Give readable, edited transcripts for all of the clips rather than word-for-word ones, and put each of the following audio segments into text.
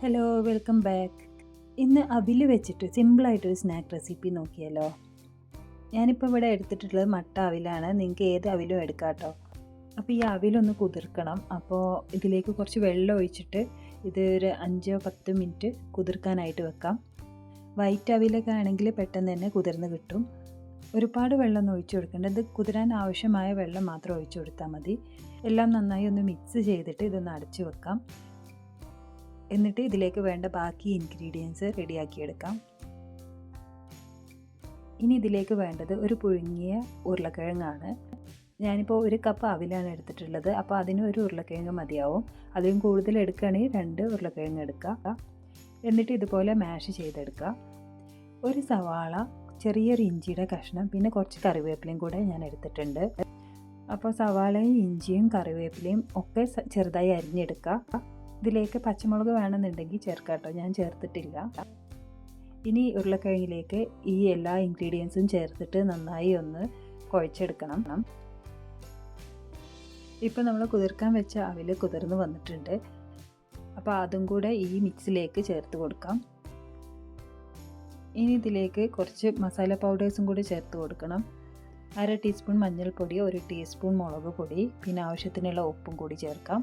Hello, welcome back. ഇന്ന് അവിൽ വെച്ചിട്ട് സിമ്പിളായിട്ടൊരു സ്നാക്ക് റെസിപ്പി നോക്കിയാലോ. ഞാനിപ്പോൾ ഇവിടെ എടുത്തിട്ടുള്ളത് മട്ട അവിലാണ്. നിങ്ങൾക്ക് ഏത് അവിലും എടുക്കാം കേട്ടോ. അപ്പോൾ ഈ അവിലൊന്ന് കുതിർക്കണം. അപ്പോൾ ഇതിലേക്ക് കുറച്ച് വെള്ളം ഒഴിച്ചിട്ട് ഇത് ഒരു 5-10 മിനിറ്റ് കുതിർക്കാനായിട്ട് വെക്കാം. വൈറ്റ് അവിലൊക്കെ ആണെങ്കിൽ പെട്ടെന്ന് തന്നെ കുതിർന്ന് കിട്ടും. ഒരുപാട് വെള്ളമൊന്നും ഒഴിച്ചു കൊടുക്കേണ്ട. ഇത് കുതിരാൻ ആവശ്യമായ വെള്ളം മാത്രം ഒഴിച്ചു കൊടുത്താൽ മതി. എല്ലാം നന്നായി ഒന്ന് മിക്സ് ചെയ്തിട്ട് ഇതൊന്ന് അടച്ചു വെക്കാം. എന്നിട്ട് ഇതിലേക്ക് വേണ്ട ബാക്കി ഇൻഗ്രീഡിയൻസ് റെഡിയാക്കിയെടുക്കാം. ഇനി ഇതിലേക്ക് വേണ്ടത് ഒരു പുഴുങ്ങിയ ഉരുളക്കിഴങ്ങാണ്. ഞാനിപ്പോൾ 1 കപ്പ് അവിലാണ് എടുത്തിട്ടുള്ളത്. അപ്പോൾ അതിന് ഒരു ഉരുളക്കിഴങ്ങ് മതിയാവും. അതിലും കൂടുതൽ എടുക്കുകയാണെങ്കിൽ 2 ഉരുളക്കിഴങ്ങ് എടുക്കുക. എന്നിട്ട് ഇതുപോലെ മാഷ് ചെയ്തെടുക്കുക. ഒരു സവാള, ചെറിയൊരു ഇഞ്ചിയുടെ കഷ്ണം, പിന്നെ കുറച്ച് കറിവേപ്പിലയും കൂടെ ഞാൻ എടുത്തിട്ടുണ്ട്. അപ്പോൾ സവാളയും ഇഞ്ചിയും കറിവേപ്പിലയും ഒക്കെ ചെറുതായി അരിഞ്ഞെടുക്കുക. ഇതിലേക്ക് പച്ചമുളക് വേണമെന്നുണ്ടെങ്കിൽ ചേർക്കാം കേട്ടോ, ഞാൻ ചേർത്തിട്ടില്ല. ഇനി ഉരുളക്കിഴങ്ങിലേക്ക് ഈ എല്ലാ ഇൻഗ്രീഡിയൻസും ചേർത്തിട്ട് നന്നായി ഒന്ന് കുഴച്ചെടുക്കണം. ഇപ്പോൾ നമ്മൾ കുതിർക്കാൻ വെച്ച അവിൽ കുതിർന്ന് വന്നിട്ടുണ്ട്. അപ്പോൾ അതും കൂടെ ഈ മിക്സിലേക്ക് ചേർത്ത് കൊടുക്കാം. ഇനി ഇതിലേക്ക് കുറച്ച് മസാല പൗഡേഴ്സും കൂടി ചേർത്ത് കൊടുക്കണം. 1/2 ടീസ്പൂൺ മഞ്ഞൾപ്പൊടി, 1 ടീസ്പൂൺ മുളക് പൊടി, പിന്നെ ആവശ്യത്തിനുള്ള ഉപ്പും കൂടി ചേർക്കാം.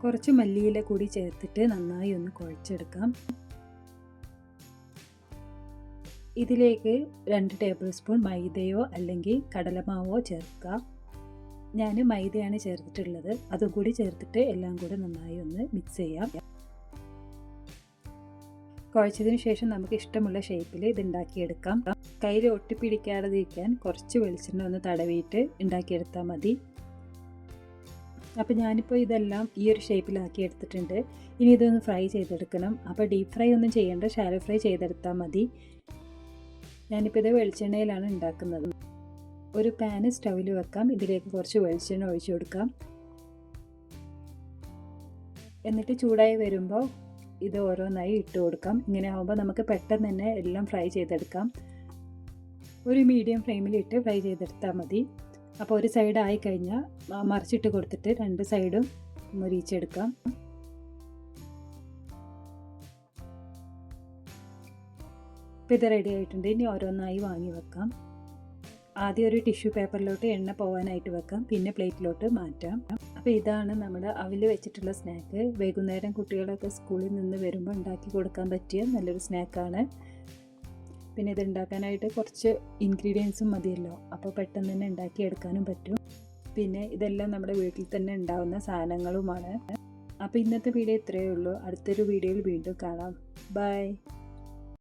കുറച്ച് മല്ലിയില കൂടി ചേർത്തിട്ട് നന്നായി ഒന്ന് കുഴച്ചെടുക്കാം. ഇതിലേക്ക് 2 ടേബിൾ സ്പൂൺ മൈദയോ അല്ലെങ്കിൽ കടലമാവോ ചേർക്കുക. ഞാൻ മൈദയാണ് ചേർത്തിട്ടുള്ളത്. അതും കൂടി ചേർത്തിട്ട് എല്ലാം കൂടി നന്നായി ഒന്ന് മിക്സ് ചെയ്യാം. കുഴച്ചതിന് ശേഷം നമുക്ക് ഇഷ്ടമുള്ള ഷേപ്പിൽ ഇത് ഉണ്ടാക്കിയെടുക്കാം. കയ്യിൽ ഒട്ടിപ്പിടിക്കാതിരിക്കാൻ കുറച്ച് വെളിച്ചെണ്ണ ഒന്ന് തടവിയിട്ട് ഉണ്ടാക്കിയെടുത്താൽ മതി. അപ്പോൾ ഞാനിപ്പോൾ ഇതെല്ലാം ഈ ഒരു ഷേപ്പിലാക്കി എടുത്തിട്ടുണ്ട്. ഇനി ഇതൊന്ന് ഫ്രൈ ചെയ്തെടുക്കണം. അപ്പോൾ ഡീപ്പ് ഫ്രൈ ഒന്നും ചെയ്യേണ്ട, ഷാലോ ഫ്രൈ ചെയ്തെടുത്താൽ മതി. ഞാനിപ്പോൾ ഇത് വെളിച്ചെണ്ണയിലാണ് ഉണ്ടാക്കുന്നത്. ഒരു പാന് സ്റ്റൗവിൽ വെക്കാം. ഇതിലേക്ക് കുറച്ച് വെളിച്ചെണ്ണ ഒഴിച്ചു കൊടുക്കാം. എന്നിട്ട് ചൂടായി വരുമ്പോൾ ഇത് ഓരോന്നായി ഇട്ട് കൊടുക്കാം. ഇങ്ങനെ ആകുമ്പോൾ നമുക്ക് പെട്ടെന്ന് തന്നെ എല്ലാം ഫ്രൈ ചെയ്തെടുക്കാം. ഒരു മീഡിയം ഫ്ലെയിമിലിട്ട് ഫ്രൈ ചെയ്തെടുത്താൽ മതി. അപ്പോൾ ഒരു സൈഡ് ആയി കഴിഞ്ഞാൽ മറിച്ചിട്ട് കൊടുത്തിട്ട് 2 സൈഡും മുരിച്ചെടുക്കാം. ഇപ്പോൾ ഇത് റെഡി ആയിട്ടുണ്ട്. ഇനി ഓരോന്നായി വാങ്ങി വെക്കാം. ആദ്യം ഒരു ടിഷ്യൂ പേപ്പറിലോട്ട് എണ്ണ പോകാനായിട്ട് വെക്കാം, പിന്നെ പ്ലേറ്റിലോട്ട് മാറ്റാം. അപ്പോൾ ഇതാണ് നമ്മുടെ അവിൽ വെച്ചിട്ടുള്ള സ്നാക്ക്. വൈകുന്നേരം കുട്ടികളൊക്കെ സ്കൂളിൽ നിന്ന് വരുമ്പോൾ ഉണ്ടാക്കി കൊടുക്കാൻ പറ്റിയ നല്ലൊരു സ്നാക്കാണ്. പിന്നെ ഇത് ഉണ്ടാക്കാനായിട്ട് കുറച്ച് ഇൻഗ്രീഡിയൻസും മതിയല്ലോ. അപ്പോൾ പെട്ടെന്ന് തന്നെ ഉണ്ടാക്കിയെടുക്കാനും പറ്റും. പിന്നെ ഇതെല്ലാം നമ്മുടെ വീട്ടിൽ തന്നെ ഉണ്ടാവുന്ന സാധനങ്ങളുമാണ്. അപ്പോൾ ഇന്നത്തെ വീഡിയോ ഇത്രയേ ഉള്ളൂ. അടുത്തൊരു വീഡിയോയിൽ വീണ്ടും കാണാം. ബൈ.